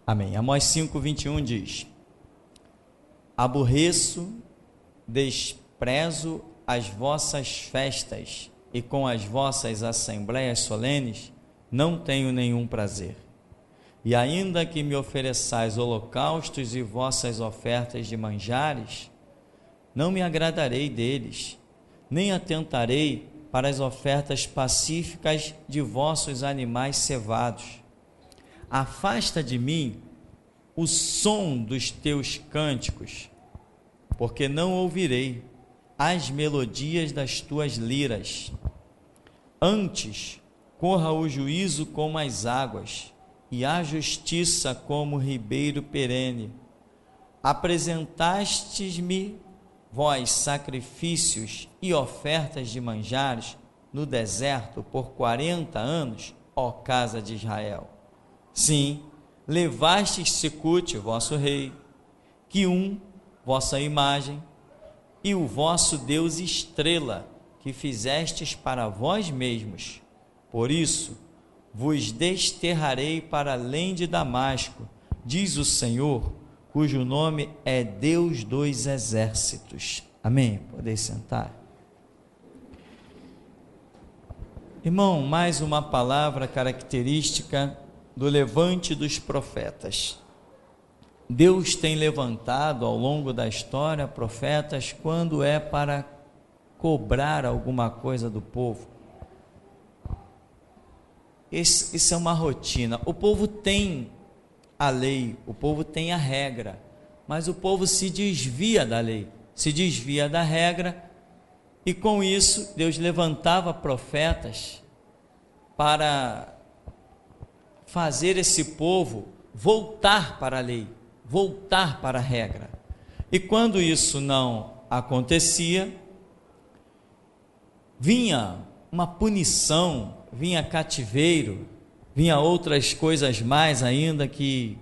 Amém. Amós 5:21 diz: aborreço, desprezo as vossas festas, e com as vossas assembleias solenes não tenho nenhum prazer. E ainda que me ofereçais holocaustos e vossas ofertas de manjares, não me agradarei deles, nem atentarei para as ofertas pacíficas de vossos animais cevados. Afasta de mim o som dos teus cânticos, porque não ouvirei as melodias das tuas liras. Antes corra o juízo como as águas, e a justiça como o ribeiro perene. Apresentastes-me vós sacrifícios e ofertas de manjares no deserto por 40 anos, ó casa de Israel. Sim, levastes Secute, vosso rei, Quium, vossa imagem, e o vosso Deus estrela, que fizestes para vós mesmos. Por isso, vos desterrarei para além de Damasco, diz o Senhor, cujo nome é Deus dos exércitos. Amém? Podeis sentar. Irmão, mais uma palavra característica do levante dos profetas. Deus tem levantado ao longo da história profetas quando é para cobrar alguma coisa do povo. Isso é uma rotina. O povo tem a lei, o povo tem a regra, mas o povo se desvia da lei, se desvia da regra, e com isso Deus levantava profetas para fazer esse povo voltar para a lei, voltar para a regra. E quando isso não acontecia, vinha uma punição, vinha cativeiro, vinha outras coisas mais ainda, que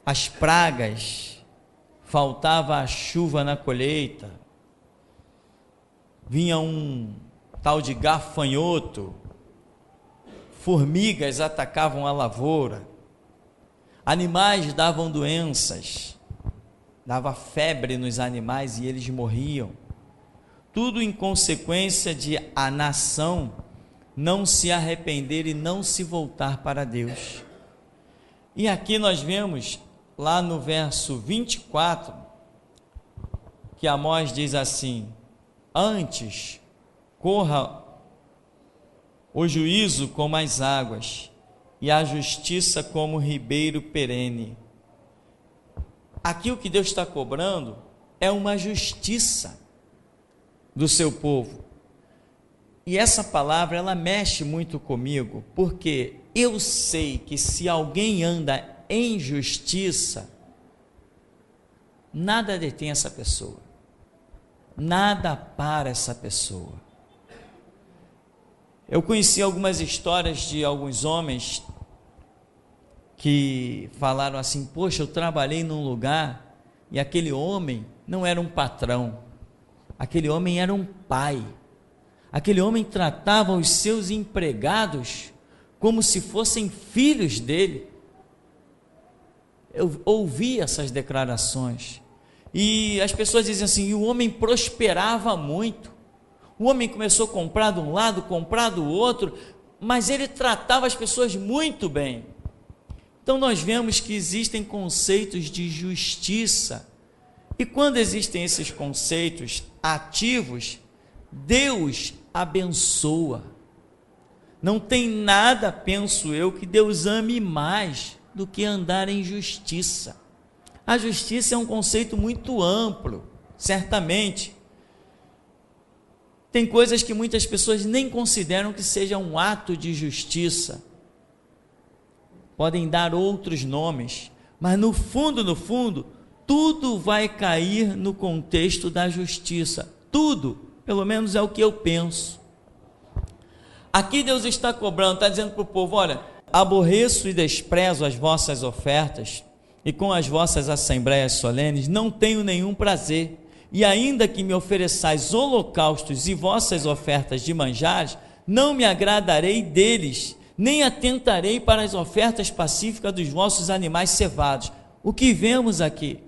as pragas, faltava a chuva na colheita, vinha um tal de gafanhoto, formigas atacavam a lavoura, animais davam doenças, dava febre nos animais e eles morriam, tudo em consequência de a nação não se arrepender e não se voltar para Deus. E aqui nós vemos, lá no verso 24, que Amós diz assim: antes corra o juízo como as águas, e a justiça como o ribeiro perene. Aqui o que Deus está cobrando é uma justiça do seu povo. E essa palavra, ela mexe muito comigo, porque eu sei que se alguém anda em justiça, nada detém essa pessoa, nada para essa pessoa. Eu conheci algumas histórias de alguns homens que falaram assim: poxa, eu trabalhei num lugar e aquele homem não era um patrão, aquele homem era um pai. Aquele homem tratava os seus empregados como se fossem filhos dele. Eu ouvi essas declarações. E as pessoas dizem assim: e o homem prosperava muito. O homem começou a comprar de um lado, comprar do outro, mas ele tratava as pessoas muito bem. Então nós vemos que existem conceitos de justiça. E quando existem esses conceitos ativos, Deus abençoa. Não tem nada, penso eu, que Deus ame mais do que andar em justiça. A justiça é um conceito muito amplo, certamente. Tem coisas que muitas pessoas nem consideram que seja um ato de justiça. Podem dar outros nomes, mas no fundo, tudo vai cair no contexto da justiça. Tudo. Pelo menos é o que eu penso. Aqui Deus está cobrando, está dizendo para o povo: olha, aborreço e desprezo as vossas ofertas, e com as vossas assembleias solenes não tenho nenhum prazer. E ainda que me ofereçais holocaustos e vossas ofertas de manjares, não me agradarei deles, nem atentarei para as ofertas pacíficas dos vossos animais cevados. O que vemos aqui?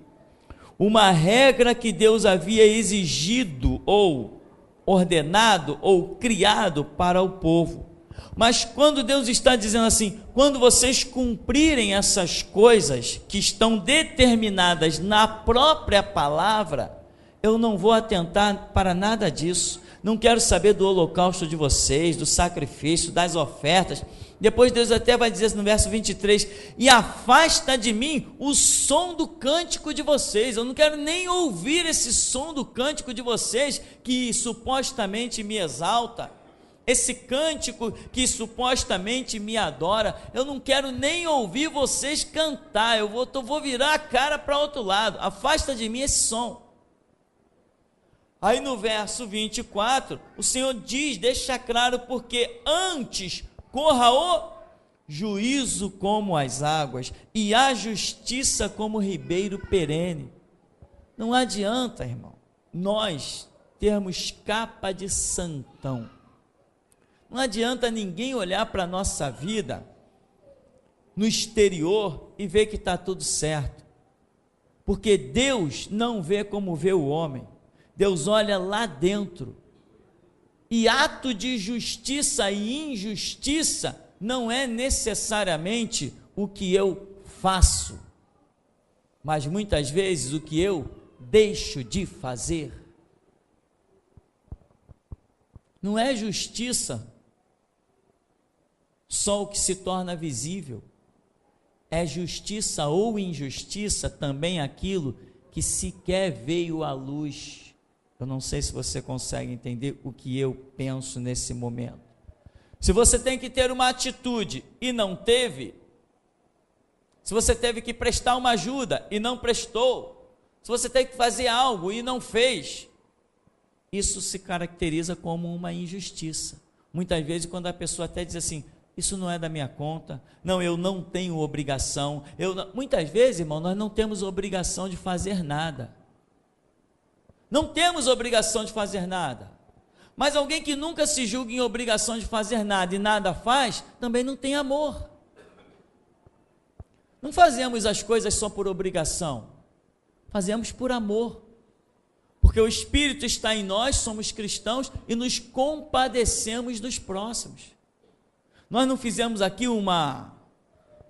Uma regra que Deus havia exigido, ou ordenado, ou criado para o povo. Mas quando Deus está dizendo assim, quando vocês cumprirem essas coisas que estão determinadas na própria palavra, eu não vou atentar para nada disso. Não quero saber do holocausto de vocês, do sacrifício, das ofertas. Depois Deus até vai dizer no verso 23, e afasta de mim o som do cântico de vocês. Eu não quero nem ouvir esse som do cântico de vocês, que supostamente me exalta, esse cântico que supostamente me adora. Eu não quero nem ouvir vocês cantar, eu vou virar a cara para outro lado. Afasta de mim esse som. Aí no verso 24, o Senhor diz, deixa claro, porque antes corra o juízo como as águas, e a justiça como ribeiro perene. Não adianta, irmão, nós termos capa de santão. Não adianta ninguém olhar para a nossa vida no exterior e ver que está tudo certo, porque Deus não vê como vê o homem. Deus olha lá dentro, e ato de justiça e injustiça não é necessariamente o que eu faço, mas muitas vezes o que eu deixo de fazer. Não é justiça só o que se torna visível, é justiça ou injustiça também aquilo que sequer veio à luz. Eu não sei se você consegue entender o que eu penso nesse momento. Se você tem que ter uma atitude e não teve, se você teve que prestar uma ajuda e não prestou, se você tem que fazer algo e não fez, isso se caracteriza como uma injustiça. Muitas vezes quando a pessoa até diz assim, isso não é da minha conta, não, eu não tenho obrigação, muitas vezes, irmão, nós não temos obrigação de fazer nada. Não temos obrigação de fazer nada, mas alguém que nunca se julga em obrigação de fazer nada e nada faz, também não tem amor. Não fazemos as coisas só por obrigação, fazemos por amor, porque o Espírito está em nós, somos cristãos e nos compadecemos dos próximos. Nós não fizemos aqui uma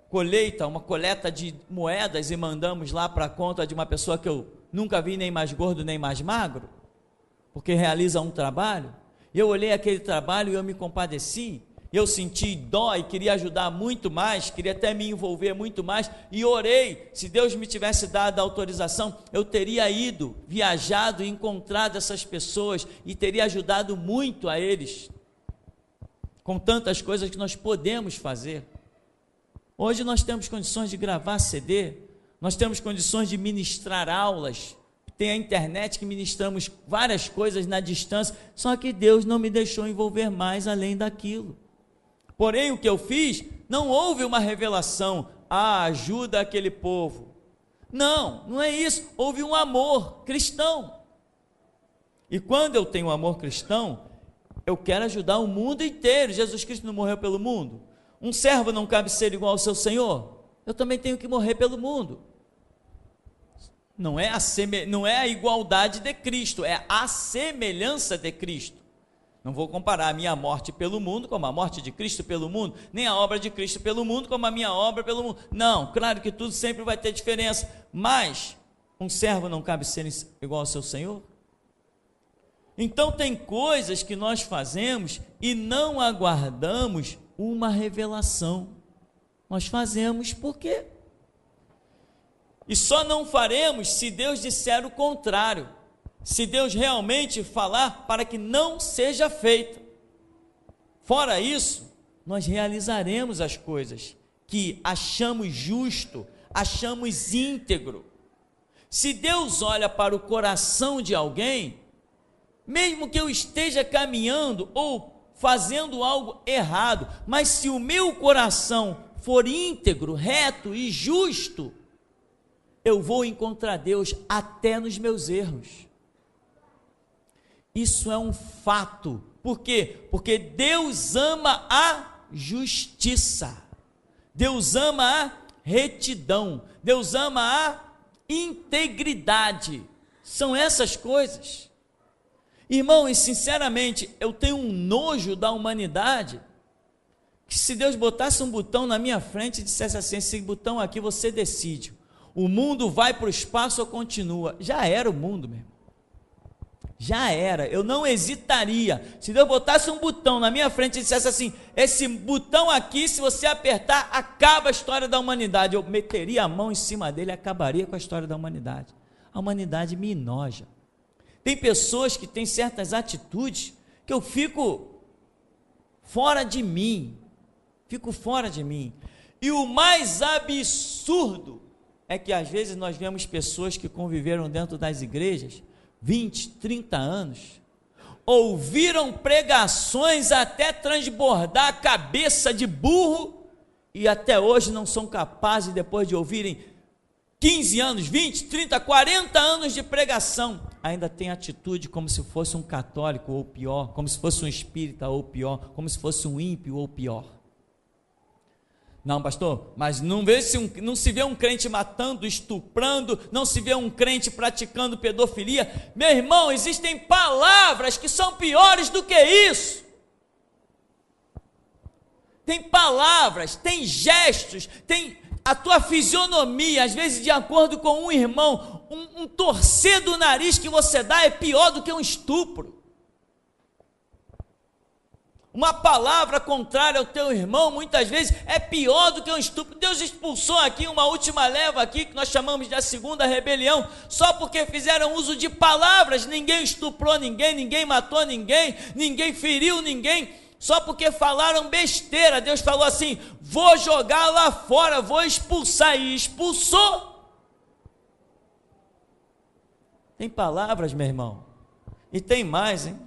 coleta de moedas e mandamos lá para a conta de uma pessoa que eu nunca vi nem mais gordo nem mais magro, porque realiza um trabalho. Eu olhei aquele trabalho e eu me compadeci, eu senti dó e queria ajudar muito mais, queria até me envolver muito mais, e orei. Se Deus me tivesse dado a autorização, eu teria ido, viajado e encontrado essas pessoas e teria ajudado muito a eles, com tantas coisas que nós podemos fazer. Hoje nós temos condições de gravar CD, nós temos condições de ministrar aulas, tem a internet que ministramos várias coisas na distância, só que Deus não me deixou envolver mais além daquilo. Porém, o que eu fiz, não houve uma revelação, ajuda aquele povo. Não é isso, houve um amor cristão. E quando eu tenho amor cristão, eu quero ajudar o mundo inteiro. Jesus Cristo não morreu pelo mundo? Um servo não cabe ser igual ao seu Senhor? Eu também tenho que morrer pelo mundo. Não é a igualdade de Cristo, é a semelhança de Cristo. Não vou comparar a minha morte pelo mundo como a morte de Cristo pelo mundo, nem a obra de Cristo pelo mundo como a minha obra pelo mundo. Não, claro que tudo sempre vai ter diferença, mas um servo não cabe ser igual ao seu Senhor? Então tem coisas que nós fazemos e não aguardamos uma revelação. Nós fazemos por quê? E só não faremos se Deus disser o contrário, se Deus realmente falar para que não seja feito. Fora isso, nós realizaremos as coisas que achamos justo, achamos íntegro. Se Deus olha para o coração de alguém, mesmo que eu esteja caminhando ou fazendo algo errado, mas se o meu coração for íntegro, reto e justo, eu vou encontrar Deus até nos meus erros. Isso é um fato. Por quê? Porque Deus ama a justiça. Deus ama a retidão. Deus ama a integridade. São essas coisas. Irmão, e sinceramente, eu tenho um nojo da humanidade, que se Deus botasse um botão na minha frente e dissesse assim, esse botão aqui você decide, o mundo vai para o espaço ou continua, já era o mundo, meu irmão, já era, eu não hesitaria, se Deus botasse um botão na minha frente e dissesse assim, esse botão aqui, se você apertar, acaba a história da humanidade, eu meteria a mão em cima dele e acabaria com a história da humanidade. A humanidade me enoja. Tem pessoas que têm certas atitudes que eu fico fora de mim, e o mais absurdo é que às vezes nós vemos pessoas que conviveram dentro das igrejas 20, 30 anos, ouviram pregações até transbordar a cabeça de burro, e até hoje não são capazes, depois de ouvirem 15 anos, 20, 30, 40 anos de pregação, ainda tem atitude como se fosse um católico ou pior, como se fosse um espírita ou pior, como se fosse um ímpio ou pior. Não, pastor, mas não se vê um crente matando, estuprando, não se vê um crente praticando pedofilia. Meu irmão, existem palavras que são piores do que isso. Tem palavras, tem gestos, tem a tua fisionomia, às vezes de acordo com um irmão, um torcer do nariz que você dá é pior do que um estupro. Uma palavra contrária ao teu irmão, muitas vezes, é pior do que um estupro. Deus expulsou aqui uma última leva aqui, que nós chamamos de a segunda rebelião, só porque fizeram uso de palavras. Ninguém estuprou ninguém, ninguém matou ninguém, ninguém feriu ninguém, só porque falaram besteira. Deus falou assim, vou jogar lá fora, vou expulsar, e expulsou. Tem palavras, meu irmão, e tem mais, hein?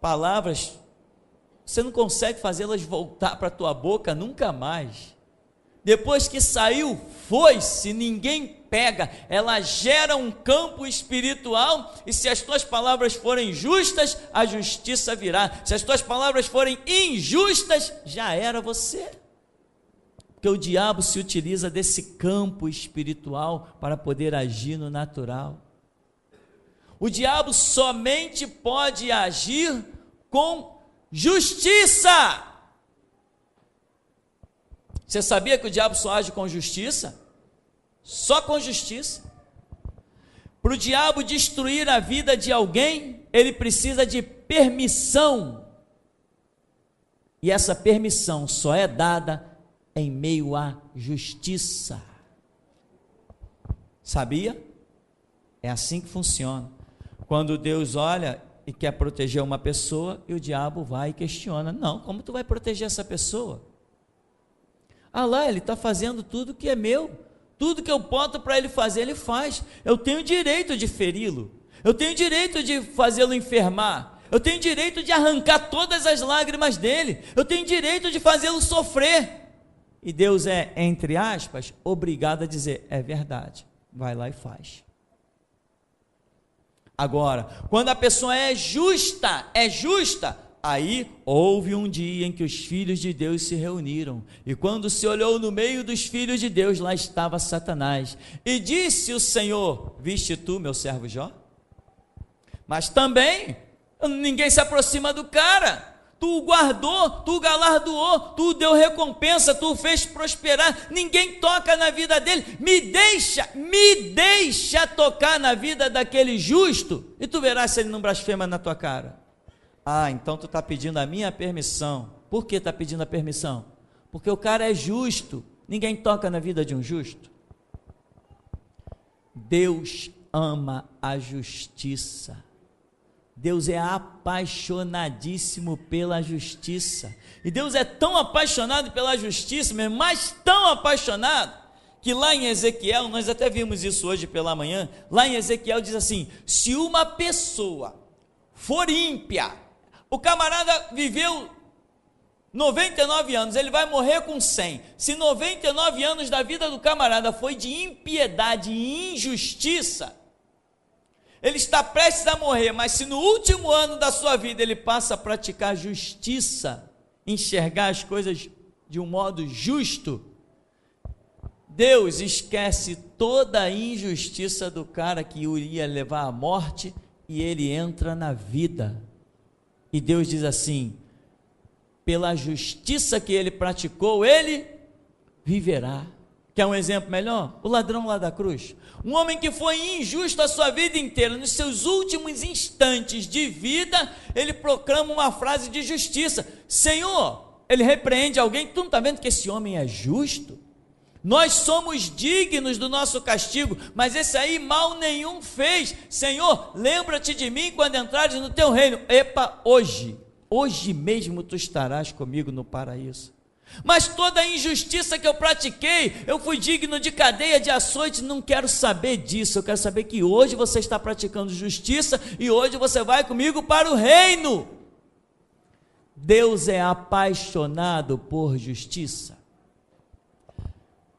Palavras, você não consegue fazê-las voltar para a tua boca nunca mais. Depois que saiu, foi-se, ninguém pega. Ela gera um campo espiritual, e se as tuas palavras forem justas, a justiça virá. Se as tuas palavras forem injustas, já era você. Porque o diabo se utiliza desse campo espiritual para poder agir no natural. O diabo somente pode agir com justiça. Você sabia que o diabo só age com justiça? Só com justiça. Para o diabo destruir a vida de alguém, ele precisa de permissão. E essa permissão só é dada em meio à justiça. Sabia? É assim que funciona. Quando Deus olha e quer proteger uma pessoa, e o diabo vai e questiona, não, como tu vai proteger essa pessoa? Ah lá, ele está fazendo tudo que é meu, tudo que eu boto para ele fazer, ele faz. Eu tenho direito de feri-lo, eu tenho direito de fazê-lo enfermar, eu tenho direito de arrancar todas as lágrimas dele, eu tenho direito de fazê-lo sofrer. E Deus é, entre aspas, obrigado a dizer, é verdade, vai lá e faz. Agora, quando a pessoa é justa, aí houve um dia em que os filhos de Deus se reuniram, e quando se olhou no meio dos filhos de Deus, lá estava Satanás, e disse o Senhor, viste tu meu servo Jó? Mas também, ninguém se aproxima do cara, tu o guardou, tu o galardoou, tu o deu recompensa, tu o fez prosperar, ninguém toca na vida dele, me deixa tocar na vida daquele justo, e tu verás se ele não blasfema na tua cara. Ah, então tu está pedindo a minha permissão. Por que está pedindo a permissão? Porque o cara é justo, ninguém toca na vida de um justo. Deus ama a justiça. Deus é apaixonadíssimo pela justiça, e Deus é tão apaixonado pela justiça, mas tão apaixonado, que lá em Ezequiel, nós até vimos isso hoje pela manhã, lá em Ezequiel diz assim, se uma pessoa for ímpia, o camarada viveu 99 anos, ele vai morrer com 100, se 99 anos da vida do camarada foi de impiedade e injustiça, ele está prestes a morrer, mas se no último ano da sua vida ele passa a praticar justiça, enxergar as coisas de um modo justo, Deus esquece toda a injustiça do cara que iria levar à morte e ele entra na vida. E Deus diz assim: pela justiça que ele praticou, ele viverá. Quer um exemplo melhor? O ladrão lá da cruz. Um homem que foi injusto a sua vida inteira, nos seus últimos instantes de vida, ele proclama uma frase de justiça. Senhor, ele repreende alguém. Tu não está vendo que esse homem é justo? Nós somos dignos do nosso castigo, mas esse aí mal nenhum fez. Senhor, lembra-te de mim quando entrares no teu reino. Epa, hoje mesmo tu estarás comigo no paraíso. Mas toda a injustiça que eu pratiquei, eu fui digno de cadeia, de açoite, não quero saber disso. Eu quero saber que hoje você está praticando justiça e hoje você vai comigo para o reino. Deus é apaixonado por justiça.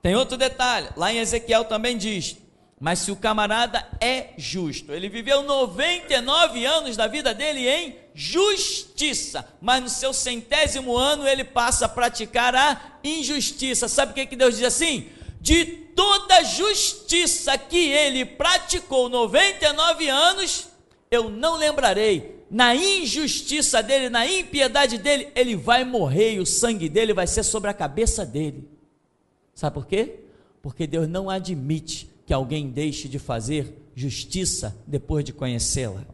Tem outro detalhe, lá em Ezequiel também diz: mas se o camarada é justo, ele viveu 99 anos da vida dele em justiça, mas no seu 100º ano ele passa a praticar a injustiça. Sabe o que Deus diz assim? De toda justiça que ele praticou 99 anos, eu não lembrarei. Na injustiça dele, na impiedade dele, ele vai morrer e o sangue dele vai ser sobre a cabeça dele. Sabe por quê? Porque Deus não admite que alguém deixe de fazer justiça depois de conhecê-la.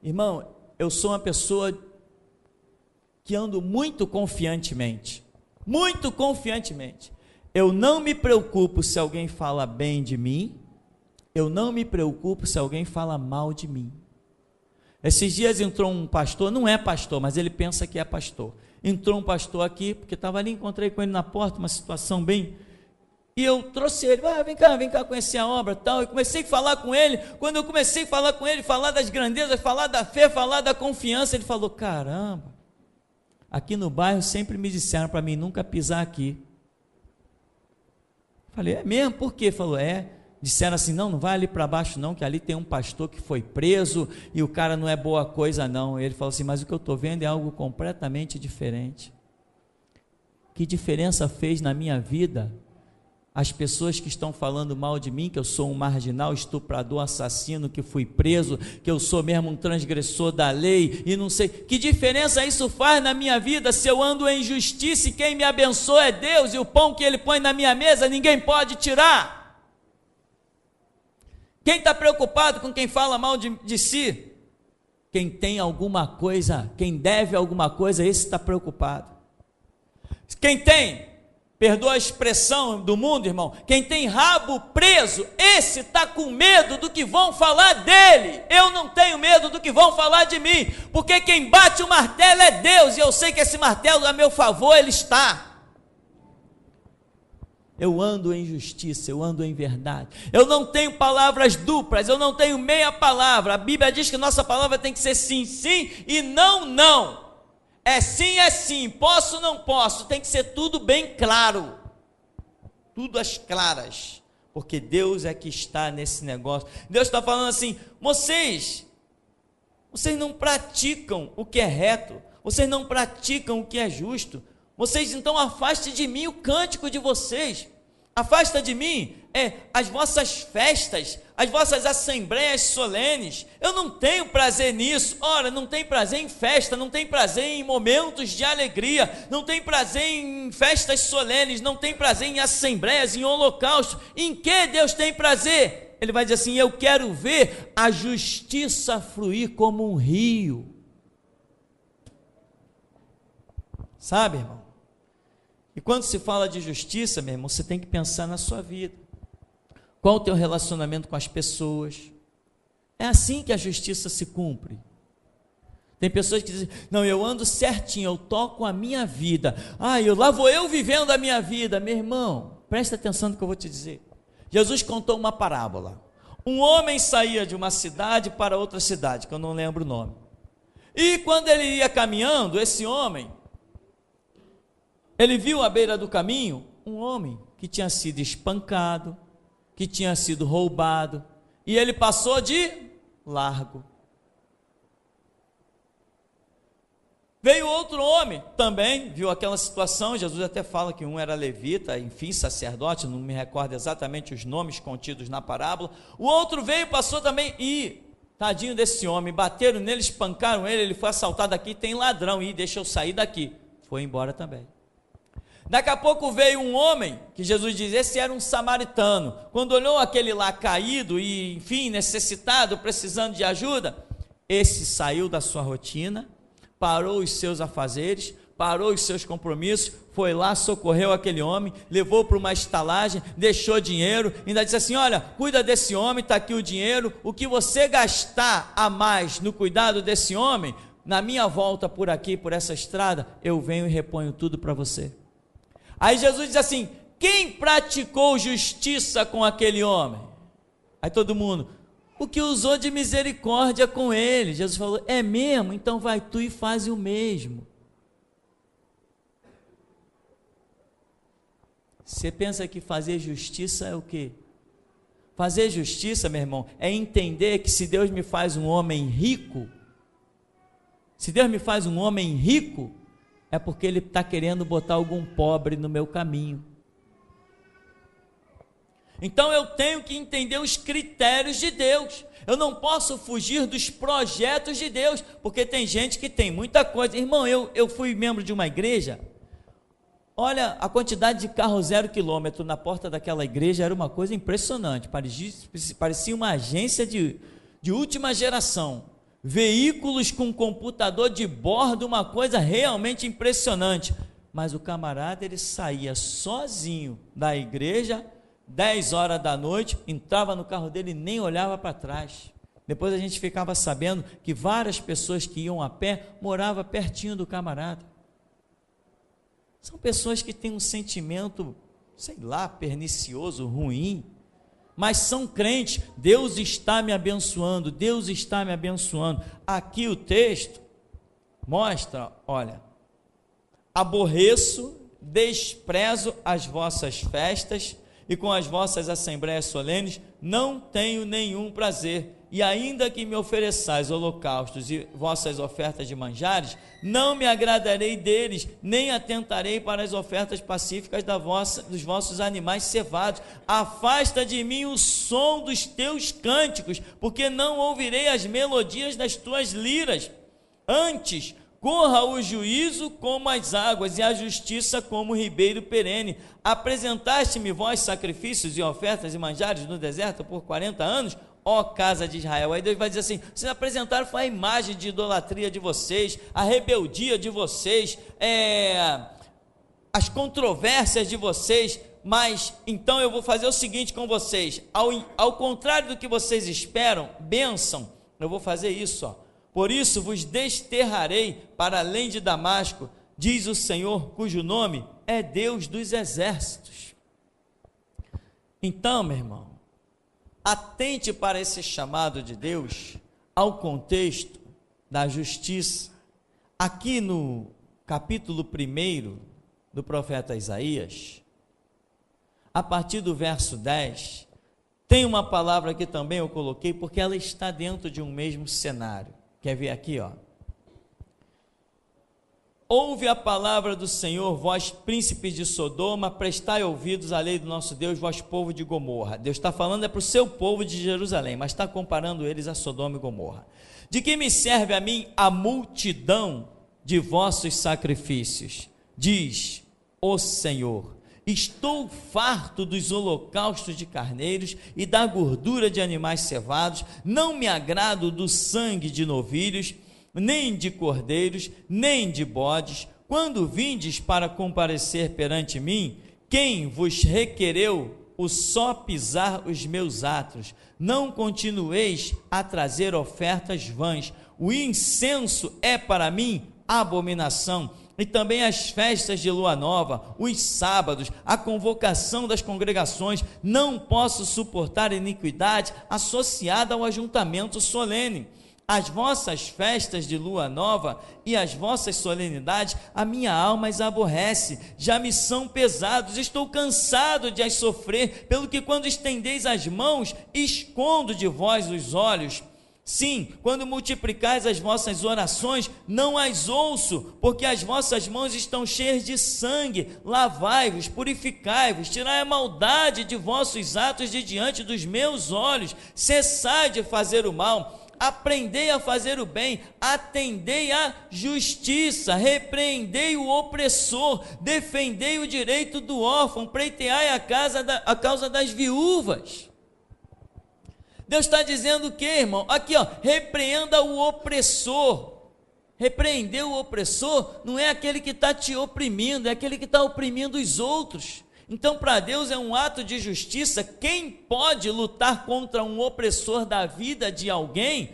Irmão, eu sou uma pessoa que ando muito confiantemente. Muito confiantemente. Eu não me preocupo se alguém fala bem de mim. Eu não me preocupo se alguém fala mal de mim. Esses dias entrou um pastor, não é pastor, mas ele pensa que é pastor. Entrou um pastor aqui, porque estava ali, encontrei com ele na porta, uma situação bem... E eu trouxe ele, vem cá conhecer a obra e tal. E comecei a falar com ele. Quando eu comecei a falar com ele, falar das grandezas, falar da fé, falar da confiança, ele falou: caramba, aqui no bairro sempre me disseram para mim nunca pisar aqui. Falei: é mesmo? Por quê? Falou: disseram assim, não vai ali para baixo não, que ali tem um pastor que foi preso e o cara não é boa coisa não. Ele falou assim: mas o que eu estou vendo é algo completamente diferente. Que diferença fez na minha vida as pessoas que estão falando mal de mim, que eu sou um marginal, estuprador, assassino, que fui preso, que eu sou mesmo um transgressor da lei e não sei, que diferença isso faz na minha vida se eu ando em justiça e quem me abençoa é Deus e o pão que Ele põe na minha mesa ninguém pode tirar. Quem está preocupado com quem fala mal de si? Quem tem alguma coisa, quem deve alguma coisa, esse está preocupado. Quem tem, perdoa a expressão do mundo, irmão, quem tem rabo preso, esse está com medo do que vão falar dele. Eu não tenho medo do que vão falar de mim, porque quem bate o martelo é Deus, e eu sei que esse martelo a meu favor ele está. Eu ando em justiça, eu ando em verdade, eu não tenho palavras duplas, eu não tenho meia palavra. A Bíblia diz que nossa palavra tem que ser sim, sim e não, não. É sim, posso, não posso, tem que ser tudo bem claro, tudo às claras, porque Deus é que está nesse negócio. Deus está falando assim: vocês não praticam o que é reto, vocês não praticam o que é justo, vocês então afastem de mim o cântico de vocês, afasta de mim as vossas festas, as vossas assembleias solenes. Eu não tenho prazer nisso. Ora, não tem prazer em festa, não tem prazer em momentos de alegria, não tem prazer em festas solenes, não tem prazer em assembleias, em holocausto. Em que Deus tem prazer? Ele vai dizer assim: eu quero ver a justiça fluir como um rio. Sabe, irmão? E quando se fala de justiça, meu irmão, você tem que pensar na sua vida. Qual o teu relacionamento com as pessoas? É assim que a justiça se cumpre. Tem pessoas que dizem: não, eu ando certinho, eu toco a minha vida. Lá vou eu vivendo a minha vida. Meu irmão, presta atenção no que eu vou te dizer. Jesus contou uma parábola. Um homem saía de uma cidade para outra cidade, que eu não lembro o nome. E quando ele ia caminhando, esse homem, ele viu à beira do caminho um homem que tinha sido espancado, que tinha sido roubado, e ele passou de largo. Veio outro homem, também viu aquela situação. Jesus até fala que um era levita, enfim, sacerdote, não me recordo exatamente os nomes contidos na parábola. O outro veio, passou também, e tadinho desse homem, bateram nele, espancaram ele foi assaltado aqui, tem ladrão, e deixa eu sair daqui. Foi embora também. Daqui a pouco veio um homem, que Jesus diz, esse era um samaritano. Quando olhou aquele lá caído e, enfim, necessitado, precisando de ajuda, esse saiu da sua rotina, parou os seus afazeres, parou os seus compromissos, foi lá, socorreu aquele homem, levou para uma estalagem, deixou dinheiro, ainda disse assim, olha, cuida desse homem, está aqui o dinheiro, o que você gastar a mais no cuidado desse homem, na minha volta por aqui, por essa estrada, eu venho e reponho tudo para você. Aí Jesus diz assim, quem praticou justiça com aquele homem? Aí todo mundo, o que usou de misericórdia com ele. Jesus falou, é mesmo? Então vai tu e faz o mesmo. Você pensa que fazer justiça é o quê? Fazer justiça, meu irmão, é entender que se Deus me faz um homem rico, é porque Ele está querendo botar algum pobre no meu caminho. Então eu tenho que entender os critérios de Deus, eu não posso fugir dos projetos de Deus, porque tem gente que tem muita coisa. Irmão, eu fui membro de uma igreja, olha a quantidade de carro 0 quilômetro na porta daquela igreja, era uma coisa impressionante, parecia uma agência de última geração, veículos com computador de bordo, uma coisa realmente impressionante, mas o camarada ele saía sozinho da igreja, 10 horas da noite, entrava no carro dele e nem olhava para trás. Depois a gente ficava sabendo que várias pessoas que iam a pé moravam pertinho do camarada. São pessoas que têm um sentimento, sei lá, pernicioso, ruim, mas são crentes. Deus está me abençoando, Deus está me abençoando. Aqui o texto mostra, olha, aborreço, desprezo as vossas festas, e com as vossas assembleias solenes não tenho nenhum prazer, e ainda que me ofereçais holocaustos e vossas ofertas de manjares, não me agradarei deles, nem atentarei para as ofertas pacíficas dos vossos animais cevados. Afasta de mim o som dos teus cânticos, porque não ouvirei as melodias das tuas liras. Antes corra o juízo como as águas, e a justiça como o ribeiro perene. Apresentaste-me vós sacrifícios e ofertas e manjares no deserto por 40 anos, ó casa de Israel. Aí Deus vai dizer assim, vocês apresentaram foi a imagem de idolatria de vocês, a rebeldia de vocês, as controvérsias de vocês, mas então eu vou fazer o seguinte com vocês, ao contrário do que vocês esperam, bênção, eu vou fazer isso, ó. Por isso vos desterrarei para além de Damasco, diz o Senhor, cujo nome é Deus dos exércitos. Então, meu irmão, atente para esse chamado de Deus, ao contexto da justiça. Aqui no capítulo 1 do profeta Isaías, a partir do verso 10, tem uma palavra que também eu coloquei, porque ela está dentro de um mesmo cenário. Quer ver aqui, ó? Ouve a palavra do Senhor, vós príncipes de Sodoma, prestai ouvidos à lei do nosso Deus, vós povo de Gomorra. Deus está falando para o seu povo de Jerusalém, mas está comparando eles a Sodoma e Gomorra. De que me serve a mim a multidão de vossos sacrifícios? Diz o Senhor, estou farto dos holocaustos de carneiros e da gordura de animais cevados, não me agrado do sangue de novilhos, nem de cordeiros, nem de bodes. Quando vindes para comparecer perante mim, quem vos requereu o só pisar os meus átrios? Não continueis a trazer ofertas vãs. O incenso é para mim abominação, e também as festas de lua nova, os sábados, a convocação das congregações. Não posso suportar iniquidade associada ao ajuntamento solene. As vossas festas de lua nova e as vossas solenidades, a minha alma as aborrece, já me são pesados, estou cansado de as sofrer, pelo que quando estendeis as mãos, escondo de vós os olhos. Sim, quando multiplicais as vossas orações, não as ouço, porque as vossas mãos estão cheias de sangue. Lavai-vos, purificai-vos, tirai a maldade de vossos atos de diante dos meus olhos. Cessai de fazer o mal, aprendei a fazer o bem, atendei à justiça, repreendei o opressor, defendei o direito do órfão, pleiteai a causa das viúvas. Deus está dizendo o que, irmão? Aqui, ó, repreenda o opressor. Repreender o opressor não é aquele que está te oprimindo, é aquele que está oprimindo os outros. Então, para Deus é um ato de justiça. Quem pode lutar contra um opressor da vida de alguém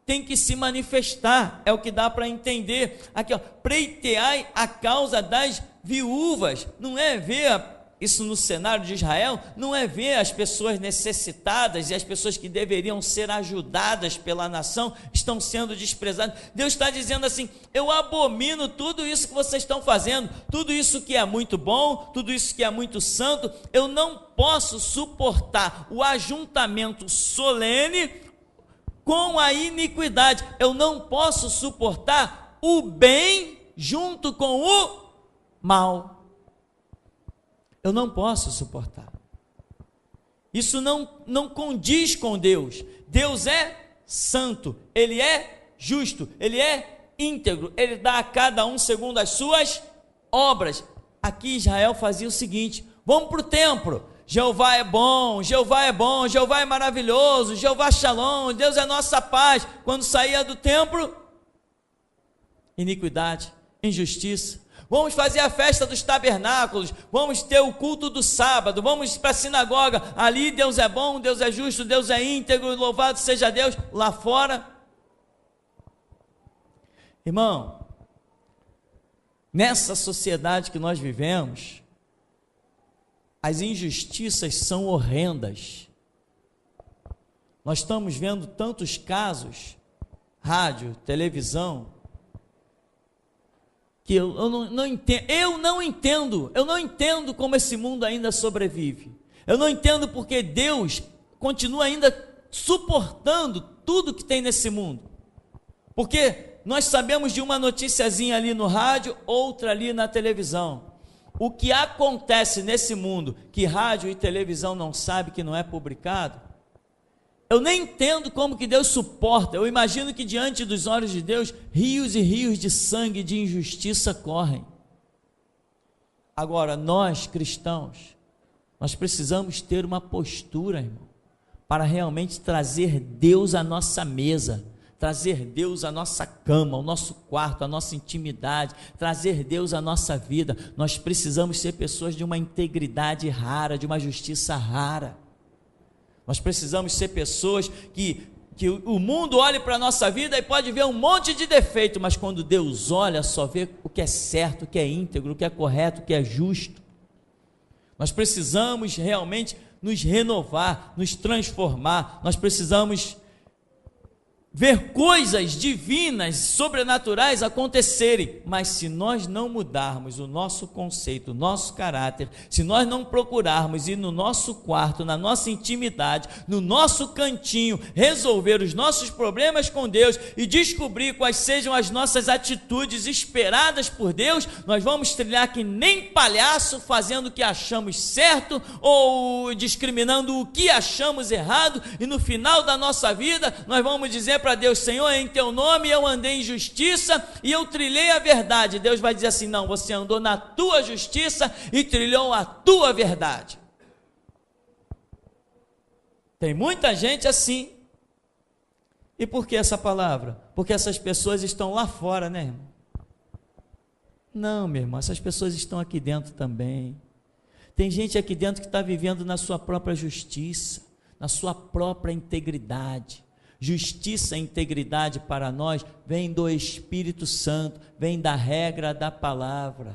tem que se manifestar, é o que dá para entender. Aqui, ó, pleiteai a causa das viúvas. Não é ver isso no cenário de Israel, não é ver as pessoas necessitadas e as pessoas que deveriam ser ajudadas pela nação estão sendo desprezadas. Deus está dizendo assim: eu abomino tudo isso que vocês estão fazendo, tudo isso que é muito bom, tudo isso que é muito santo. Eu não posso suportar o ajuntamento solene com a iniquidade. Eu não posso suportar o bem junto com o mal. Eu não posso suportar. Isso não condiz com Deus. Deus é santo, Ele é justo, Ele é íntegro, Ele dá a cada um segundo as suas obras. Aqui Israel fazia o seguinte: vamos para o templo, Jeová é bom, Jeová é bom, Jeová é maravilhoso, Jeová Shalom, Deus é nossa paz. Quando saía do templo, iniquidade, injustiça. Vamos fazer a festa dos tabernáculos, vamos ter o culto do sábado, vamos para a sinagoga, ali Deus é bom, Deus é justo, Deus é íntegro, louvado seja Deus. Lá fora, irmão, nessa sociedade que nós vivemos, as injustiças são horrendas. Nós estamos vendo tantos casos, rádio, televisão, que eu não entendo como esse mundo ainda sobrevive. Eu não entendo porque Deus continua ainda suportando tudo que tem nesse mundo. Porque nós sabemos de uma noticiazinha ali no rádio, outra ali na televisão. O que acontece nesse mundo que rádio e televisão não sabem, que não é publicado, eu nem entendo como que Deus suporta. Eu imagino que diante dos olhos de Deus, rios e rios de sangue e de injustiça correm. Agora, nós cristãos, nós precisamos ter uma postura, irmão, para realmente trazer Deus à nossa mesa, trazer Deus à nossa cama, ao nosso quarto, à nossa intimidade, trazer Deus à nossa vida. Nós precisamos ser pessoas de uma integridade rara, de uma justiça rara. Nós precisamos ser pessoas que o mundo olhe para a nossa vida e pode ver um monte de defeito, mas quando Deus olha, só vê o que é certo, o que é íntegro, o que é correto, o que é justo. Nós precisamos realmente nos renovar, nos transformar. Nós precisamos ver coisas divinas, sobrenaturais acontecerem, mas se nós não mudarmos o nosso conceito, o nosso caráter, se nós não procurarmos ir no nosso quarto, na nossa intimidade, no nosso cantinho, resolver os nossos problemas com Deus e descobrir quais sejam as nossas atitudes esperadas por Deus, nós vamos trilhar que nem palhaço, fazendo o que achamos certo ou discriminando o que achamos errado, e no final da nossa vida nós vamos dizer para Deus: Senhor, em teu nome eu andei em justiça e eu trilhei a verdade. Deus vai dizer assim: não, você andou na tua justiça e trilhou a tua verdade. Tem muita gente assim. E por que essa palavra? Porque essas pessoas estão lá fora, né, irmão? Não, meu irmão, essas pessoas estão aqui dentro também. Tem gente aqui dentro que está vivendo na sua própria justiça, na sua própria integridade. Justiça e integridade para nós vem do Espírito Santo, vem da regra da palavra.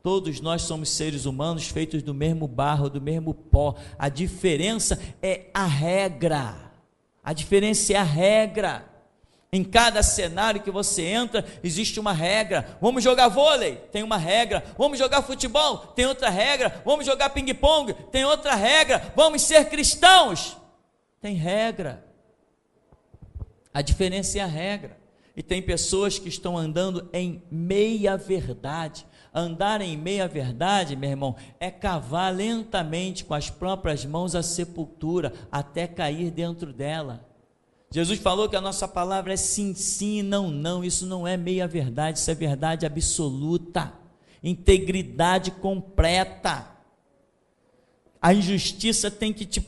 Todos nós somos seres humanos feitos do mesmo barro, do mesmo pó. A diferença é a regra. A diferença é a regra. Em cada cenário que você entra, existe uma regra. Vamos jogar vôlei? Tem uma regra. Vamos jogar futebol? Tem outra regra. Vamos jogar ping-pong? Tem outra regra. Vamos ser cristãos? Tem regra. A diferença é a regra. E tem pessoas que estão andando em meia verdade. Andar em meia verdade, meu irmão, é cavar lentamente com as próprias mãos a sepultura, até cair dentro dela. Jesus falou que a nossa palavra é sim, sim, não, não. Isso não é meia verdade, isso é verdade absoluta, integridade completa. A injustiça tem que te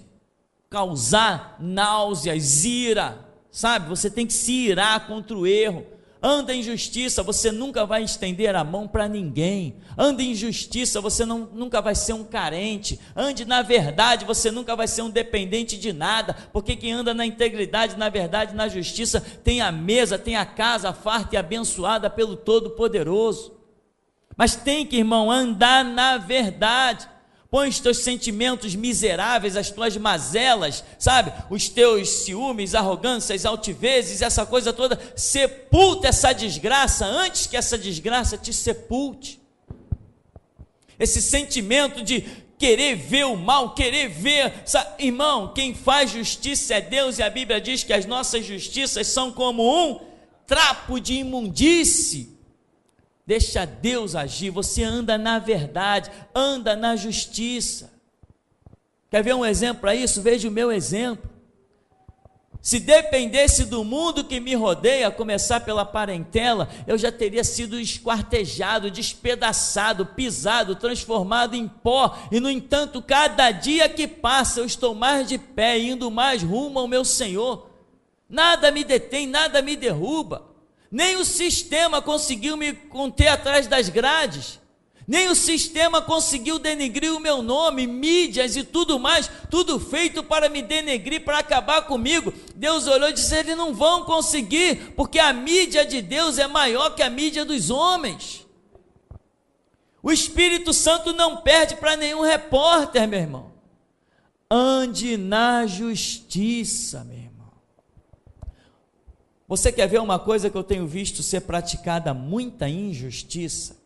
causar náuseas, ira, sabe? Você tem que se irar contra o erro. Anda em justiça, você nunca vai estender a mão para ninguém. Anda em justiça, você nunca vai ser um carente. Ande na verdade, você nunca vai ser um dependente de nada, porque quem anda na integridade, na verdade, na justiça, tem a mesa, tem a casa farta e abençoada pelo Todo-Poderoso. Mas tem que, irmão, andar na verdade. Põe os teus sentimentos miseráveis, as tuas mazelas, sabe? Os teus ciúmes, arrogâncias, altivezes, essa coisa toda, sepulta essa desgraça antes que essa desgraça te sepulte. Esse sentimento de querer ver o mal, querer ver, sabe? Irmão, quem faz justiça é Deus, e a Bíblia diz que as nossas justiças são como um trapo de imundície. Deixa Deus agir, você anda na verdade, anda na justiça. Quer ver um exemplo para isso? Veja o meu exemplo. Se dependesse do mundo que me rodeia, a começar pela parentela, eu já teria sido esquartejado, despedaçado, pisado, transformado em pó, e no entanto, cada dia que passa, eu estou mais de pé, indo mais rumo ao meu Senhor. Nada me detém, nada me derruba. Nem o sistema conseguiu me conter atrás das grades, nem o sistema conseguiu denegrir o meu nome, mídias e tudo mais, tudo feito para me denegrir, para acabar comigo. Deus olhou e disse: eles não vão conseguir, porque a mídia de Deus é maior que a mídia dos homens. O Espírito Santo não perde para nenhum repórter, meu irmão. Ande na justiça, meu irmão. Você quer ver uma coisa que eu tenho visto ser praticada? Muita injustiça.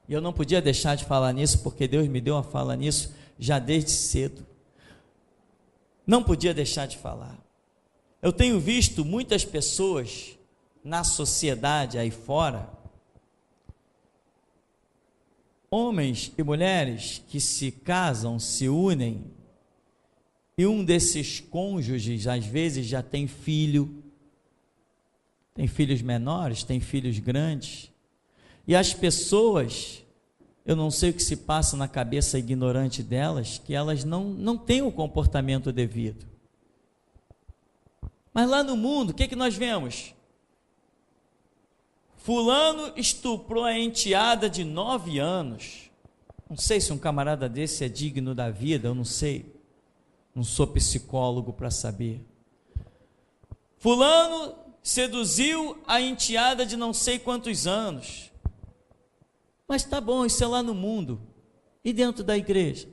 E eu não podia deixar de falar nisso, porque Deus me deu a fala nisso já desde cedo. Não podia deixar de falar. Eu tenho visto muitas pessoas na sociedade aí fora, homens e mulheres que se casam, se unem, e um desses cônjuges, às vezes, já tem filho, tem filhos menores, tem filhos grandes, e as pessoas, eu não sei o que se passa na cabeça ignorante delas, que elas não têm o comportamento devido. Mas lá no mundo, o que nós vemos? Fulano estuprou a enteada de 9 anos, não sei se um camarada desse é digno da vida, eu não sei. Não sou psicólogo para saber. Fulano seduziu a enteada de não sei quantos anos. Mas tá bom, isso é lá no mundo. E dentro da igreja?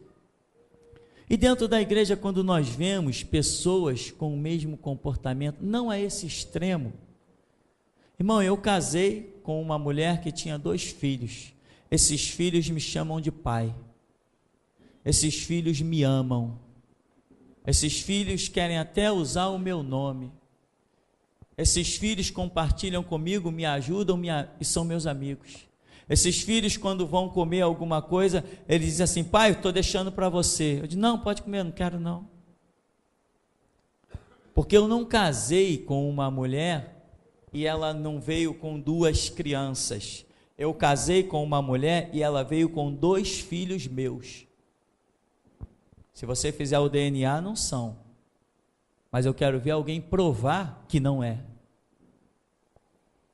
E dentro da igreja, quando nós vemos pessoas com o mesmo comportamento, não a esse extremo. Irmão, eu casei com uma mulher que tinha 2 filhos. Esses filhos me chamam de pai. Esses filhos me amam. Esses filhos querem até usar o meu nome. Esses filhos compartilham comigo, me ajudam e são meus amigos. Esses filhos, quando vão comer alguma coisa, eles dizem assim: pai, eu estou deixando para você. Eu digo: não, pode comer, não quero não. Porque eu não casei com uma mulher e ela não veio com 2 crianças. Eu casei com uma mulher e ela veio com 2 filhos meus. Se você fizer o DNA, não são. Mas eu quero ver alguém provar que não é.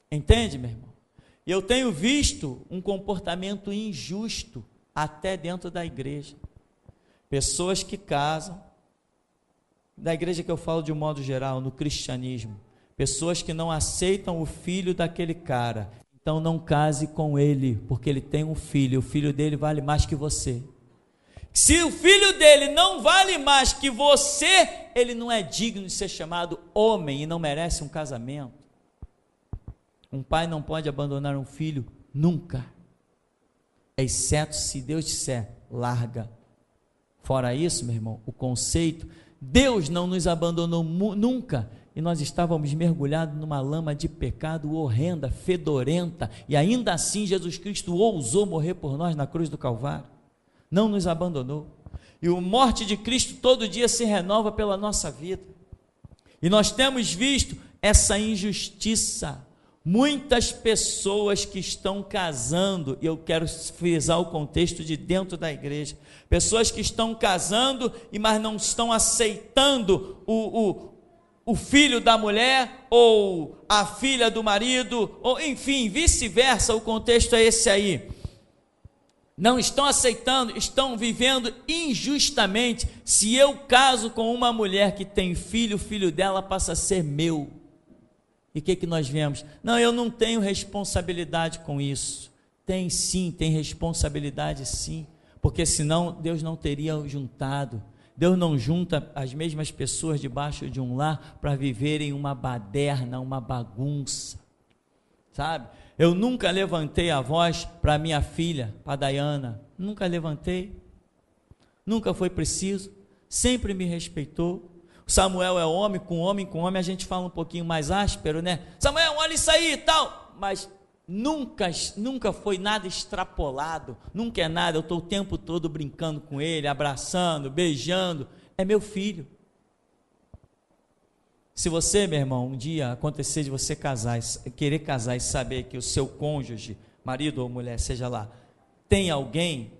Entende, meu irmão? E eu tenho visto um comportamento injusto até dentro da igreja. Pessoas que casam, da igreja que eu falo de um modo geral, no cristianismo, pessoas que não aceitam o filho daquele cara. Então não case com ele, porque ele tem um filho, o filho dele vale mais que você. Se o filho dele não vale mais que você, ele não é digno de ser chamado homem e não merece um casamento. Um pai não pode abandonar um filho nunca, exceto se Deus disser: larga. Fora isso, meu irmão, o conceito, Deus não nos abandonou nunca, e nós estávamos mergulhados numa lama de pecado horrenda, fedorenta, e ainda assim Jesus Cristo ousou morrer por nós na cruz do Calvário, não nos abandonou, e a morte de Cristo todo dia se renova pela nossa vida, e nós temos visto essa injustiça, muitas pessoas que estão casando, e eu quero frisar o contexto de dentro da igreja, pessoas que estão casando, mas não estão aceitando o filho da mulher, ou a filha do marido, ou enfim, vice-versa, o contexto é esse aí, não estão aceitando, estão vivendo injustamente. Se eu caso com uma mulher que tem filho, o filho dela passa a ser meu, e o que nós vemos? Não, eu não tenho responsabilidade com isso. Tem sim, tem responsabilidade sim, porque senão Deus não teria juntado. Deus não junta as mesmas pessoas debaixo de um lar para viverem uma baderna, uma bagunça, sabe? Eu nunca levantei a voz para minha filha, para Dayana, nunca levantei, nunca foi preciso, sempre me respeitou. Samuel é homem com homem a gente fala um pouquinho mais áspero, né? Samuel, olha isso aí e tal, mas nunca foi nada extrapolado, nunca é nada, eu estou o tempo todo brincando com ele, abraçando, beijando, é meu filho. Se você, meu irmão, um dia acontecer de você casar, querer casar e saber que o seu cônjuge, marido ou mulher, seja lá, tem alguém,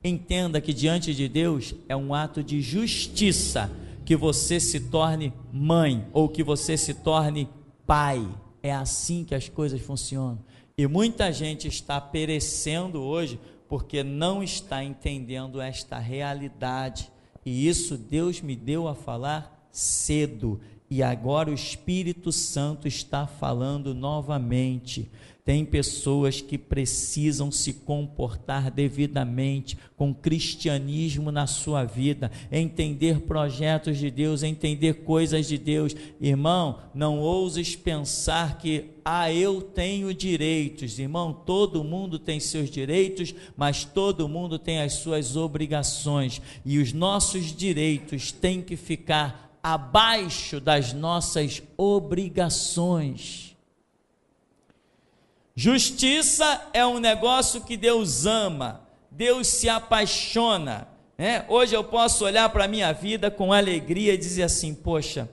entenda que diante de Deus é um ato de justiça, que você se torne mãe, ou que você se torne pai, é assim que as coisas funcionam, e muita gente está perecendo hoje, porque não está entendendo esta realidade, e isso Deus me deu a falar cedo, e agora o Espírito Santo está falando novamente. Tem pessoas que precisam se comportar devidamente, com cristianismo na sua vida, entender projetos de Deus, entender coisas de Deus. Irmão, não ouses pensar que, eu tenho direitos. Irmão, todo mundo tem seus direitos, mas todo mundo tem as suas obrigações, e os nossos direitos têm que ficar abaixo das nossas obrigações. Justiça é um negócio que Deus ama, Deus se apaixona, né? Hoje eu posso olhar para a minha vida com alegria e dizer assim, poxa,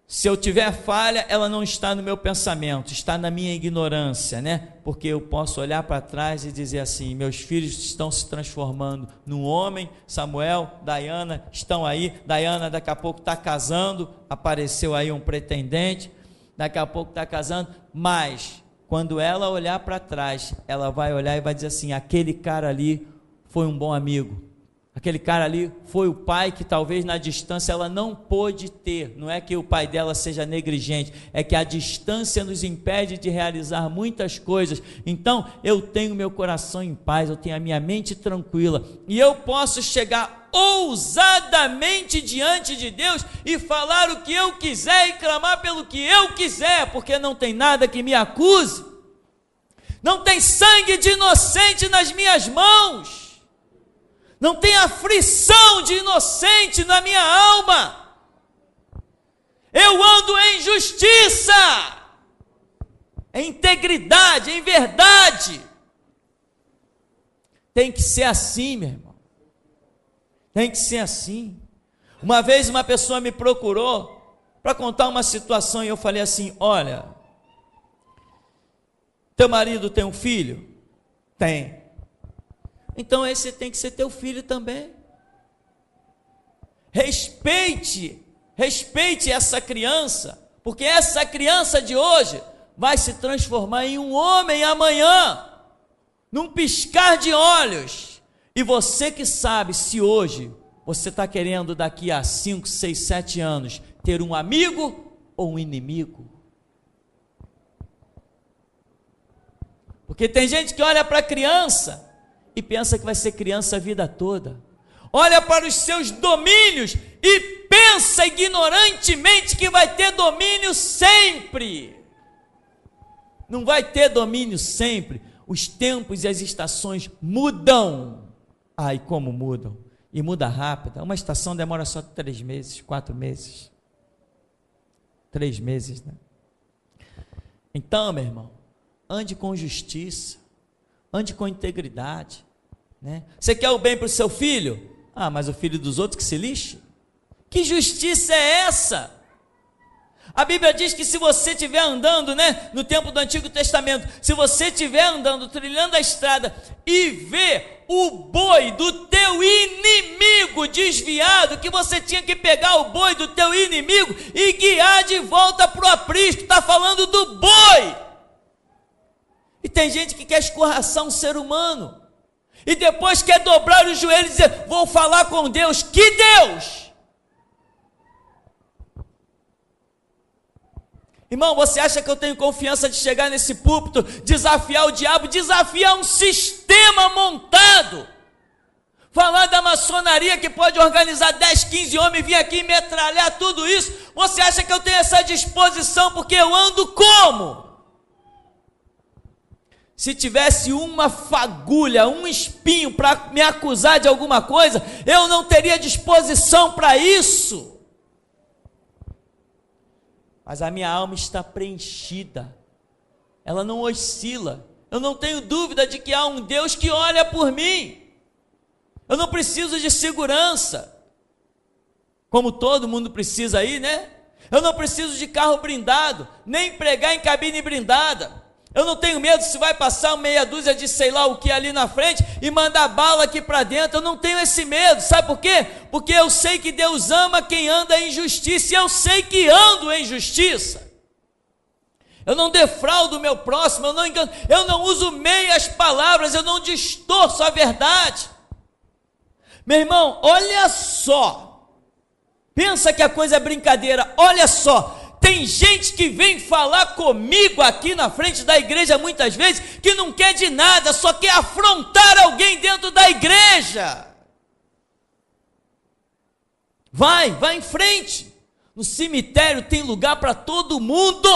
se eu tiver falha, ela não está no meu pensamento, está na minha ignorância, né? Porque eu posso olhar para trás e dizer assim, meus filhos estão se transformando num homem, Samuel, Dayana estão aí, Dayana daqui a pouco está casando, apareceu aí um pretendente, daqui a pouco está casando, mas quando ela olhar para trás, ela vai olhar e vai dizer assim, aquele cara ali foi um bom amigo, aquele cara ali foi o pai que talvez na distância ela não pôde ter, não é que o pai dela seja negligente, é que a distância nos impede de realizar muitas coisas, então eu tenho meu coração em paz, eu tenho a minha mente tranquila, e eu posso chegar ousadamente diante de Deus, e falar o que eu quiser, e clamar pelo que eu quiser, porque não tem nada que me acuse, não tem sangue de inocente nas minhas mãos, não tem aflição de inocente na minha alma, eu ando em justiça, em integridade, em verdade, tem que ser assim, meu irmão, tem que ser assim. Uma vez uma pessoa me procurou para contar uma situação, e eu falei assim, olha, teu marido tem um filho? Tem. Então esse tem que ser teu filho também. Respeite essa criança, porque essa criança de hoje vai se transformar em um homem amanhã, num piscar de olhos. E você que sabe se hoje você está querendo daqui a 5, 6, 7 anos ter um amigo ou um inimigo. Porque tem gente que olha para a criança e pensa que vai ser criança a vida toda, olha para os seus domínios e pensa ignorantemente que vai ter domínio sempre. Não vai ter domínio sempre, os tempos e as estações mudam, e como mudam, e muda rápido, uma estação demora só 3 meses, 4 meses, 3 meses, né? Então, meu irmão, ande com justiça, ande com integridade, né? Você quer o bem para o seu filho? Ah, mas o filho dos outros que se lixe? Que justiça é essa? A Bíblia diz que se você estiver andando, né, no tempo do Antigo Testamento, se você estiver andando, trilhando a estrada e ver o boi do teu inimigo desviado, que você tinha que pegar o boi do teu inimigo e guiar de volta para o aprisco, está falando do boi. E tem gente que quer escorraçar um ser humano, e depois quer dobrar os joelhos e dizer, vou falar com Deus. Que Deus? Irmão, você acha que eu tenho confiança de chegar nesse púlpito, desafiar o diabo, desafiar um sistema montado, falar da maçonaria que pode organizar 10, 15 homens, vir aqui e metralhar tudo isso? Você acha que eu tenho essa disposição porque eu ando como? Se tivesse uma fagulha, um espinho para me acusar de alguma coisa, eu não teria disposição para isso. Mas a minha alma está preenchida, ela não oscila. Eu não tenho dúvida de que há um Deus que olha por mim. Eu não preciso de segurança, como todo mundo precisa aí, né? Eu não preciso de carro blindado, nem pregar em cabine blindada. Eu não tenho medo se vai passar meia dúzia de sei lá o que ali na frente e mandar bala aqui para dentro. Eu não tenho esse medo, sabe por quê? Porque eu sei que Deus ama quem anda em justiça, e eu sei que ando em justiça. Eu não defraudo o meu próximo, eu não engano, eu não uso meias palavras, eu não distorço a verdade. Meu irmão, olha só, pensa que a coisa é brincadeira, olha só. Tem gente que vem falar comigo aqui na frente da igreja muitas vezes, que não quer de nada, só quer afrontar alguém dentro da igreja. Vai em frente. No cemitério tem lugar para todo mundo.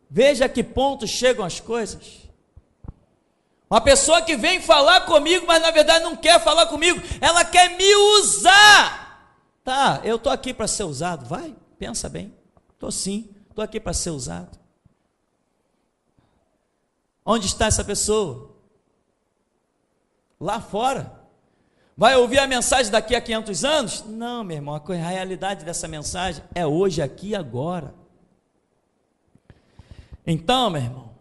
Veja a que ponto chegam as coisas. Uma pessoa que vem falar comigo, mas na verdade não quer falar comigo, ela quer me usar. Tá, eu estou aqui para ser usado. Vai, pensa bem. Estou aqui para ser usado. Onde está essa pessoa? Lá fora. Vai ouvir a mensagem daqui a 500 anos? Não, meu irmão, a realidade dessa mensagem é hoje, aqui e agora. Então, meu irmão,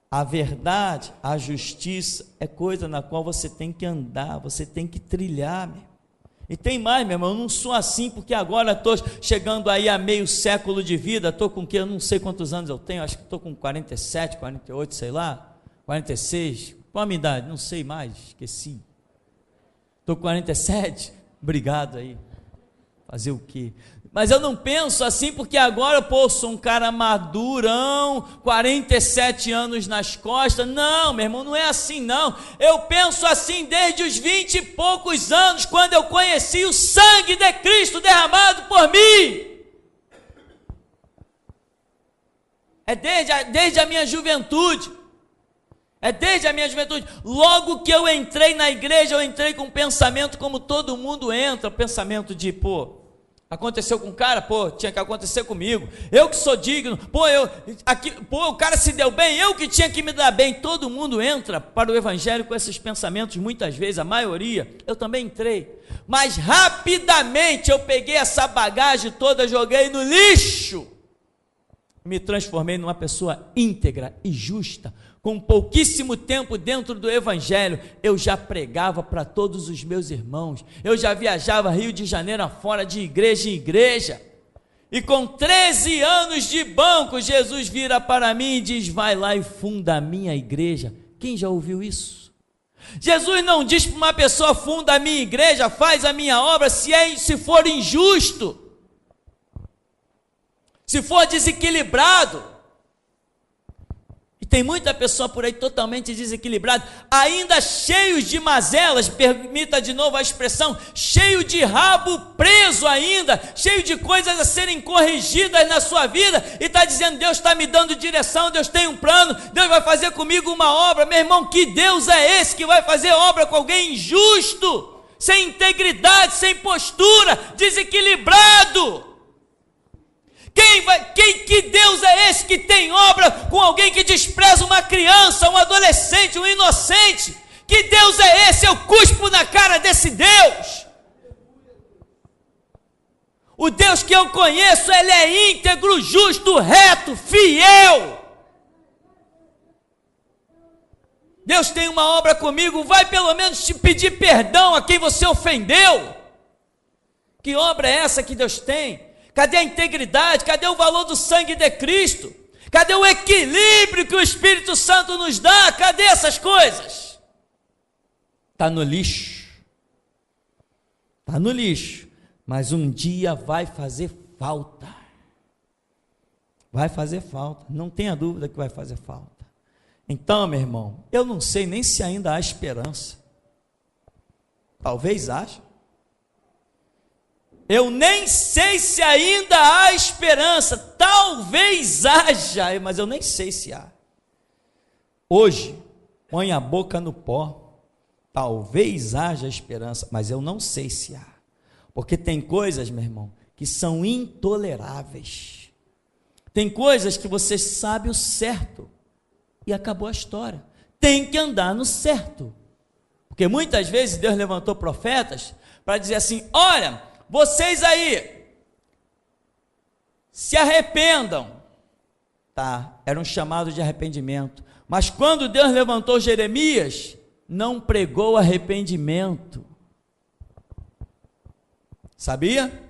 a verdade, a justiça é coisa na qual você tem que andar, você tem que trilhar, meu. E tem mais, meu irmão, eu não sou assim porque agora estou chegando aí a meio século de vida, estou com o que? Eu não sei quantos anos eu tenho, acho que estou com 47, 48, sei lá, 46, qual a minha idade? Não sei mais, esqueci. Estou com 47, obrigado aí, fazer o quê? Mas eu não penso assim porque agora, sou um cara madurão, 47 anos nas costas. Não, meu irmão, não é assim não. Eu penso assim desde os 20 e poucos anos, quando eu conheci o sangue de Cristo derramado por mim. É desde a minha juventude. Logo que eu entrei na igreja, eu entrei com um pensamento como todo mundo entra, pensamento de, aconteceu com o cara, tinha que acontecer comigo, eu que sou digno, o cara se deu bem, eu que tinha que me dar bem. Todo mundo entra para o evangelho com esses pensamentos, muitas vezes, a maioria, eu também entrei, mas rapidamente eu peguei essa bagagem toda, joguei no lixo, me transformei numa pessoa íntegra e justa. Com pouquíssimo tempo dentro do evangelho, eu já pregava para todos os meus irmãos, eu já viajava Rio de Janeiro afora, de igreja em igreja, e com 13 anos de banco, Jesus vira para mim e diz, vai lá e funda a minha igreja. Quem já ouviu isso? Jesus não diz para uma pessoa, funda a minha igreja, faz a minha obra, se for injusto, se for desequilibrado. Tem muita pessoa por aí totalmente desequilibrada, ainda cheios de mazelas, permita de novo a expressão, cheio de rabo preso ainda, cheio de coisas a serem corrigidas na sua vida, e está dizendo, Deus está me dando direção, Deus tem um plano, Deus vai fazer comigo uma obra. Meu irmão, que Deus é esse que vai fazer obra com alguém injusto, sem integridade, sem postura, desequilibrado. Que Deus é esse que tem obra com alguém que despreza uma criança, um adolescente, um inocente? Que Deus é esse? Eu cuspo na cara desse Deus. O Deus que eu conheço, Ele é íntegro, justo, reto, fiel. Deus tem uma obra comigo, vai pelo menos te pedir perdão a quem você ofendeu. Que obra é essa que Deus tem? Cadê a integridade? Cadê o valor do sangue de Cristo? Cadê o equilíbrio que o Espírito Santo nos dá? Cadê essas coisas? Está no lixo. Está no lixo. Mas um dia vai fazer falta. Vai fazer falta. Não tenha dúvida que vai fazer falta. Então, meu irmão, eu não sei nem se ainda há esperança. Talvez haja. Eu nem sei se ainda há esperança. Talvez haja, mas eu nem sei se há. Hoje, põe a boca no pó. Talvez haja esperança, mas eu não sei se há. Porque tem coisas, meu irmão, que são intoleráveis. Tem coisas que você sabe o certo e acabou a história. Tem que andar no certo. Porque muitas vezes Deus levantou profetas para dizer assim: olha, vocês aí, se arrependam. Tá, era um chamado de arrependimento. Mas quando Deus levantou Jeremias, não pregou arrependimento. Sabia?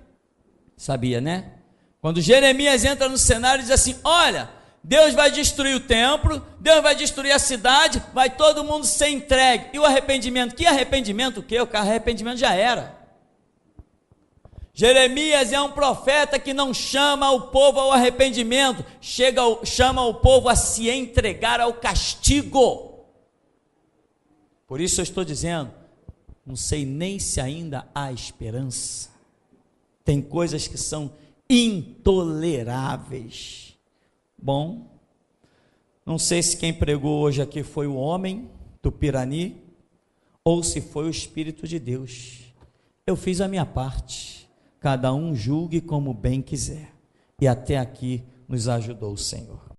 Sabia, né? Quando Jeremias entra no cenário e diz assim: olha, Deus vai destruir o templo, Deus vai destruir a cidade, vai todo mundo ser entregue. E o arrependimento? Que arrependimento o quê? O arrependimento já era. Jeremias é um profeta que não chama o povo ao arrependimento, chama o povo a se entregar ao castigo. Por isso eu estou dizendo, não sei nem se ainda há esperança. Tem coisas que são intoleráveis. Bom, não sei se quem pregou hoje aqui foi o homem Tupirani ou se foi o Espírito de Deus. Eu fiz a minha parte. Cada um julgue como bem quiser. E até aqui nos ajudou o Senhor.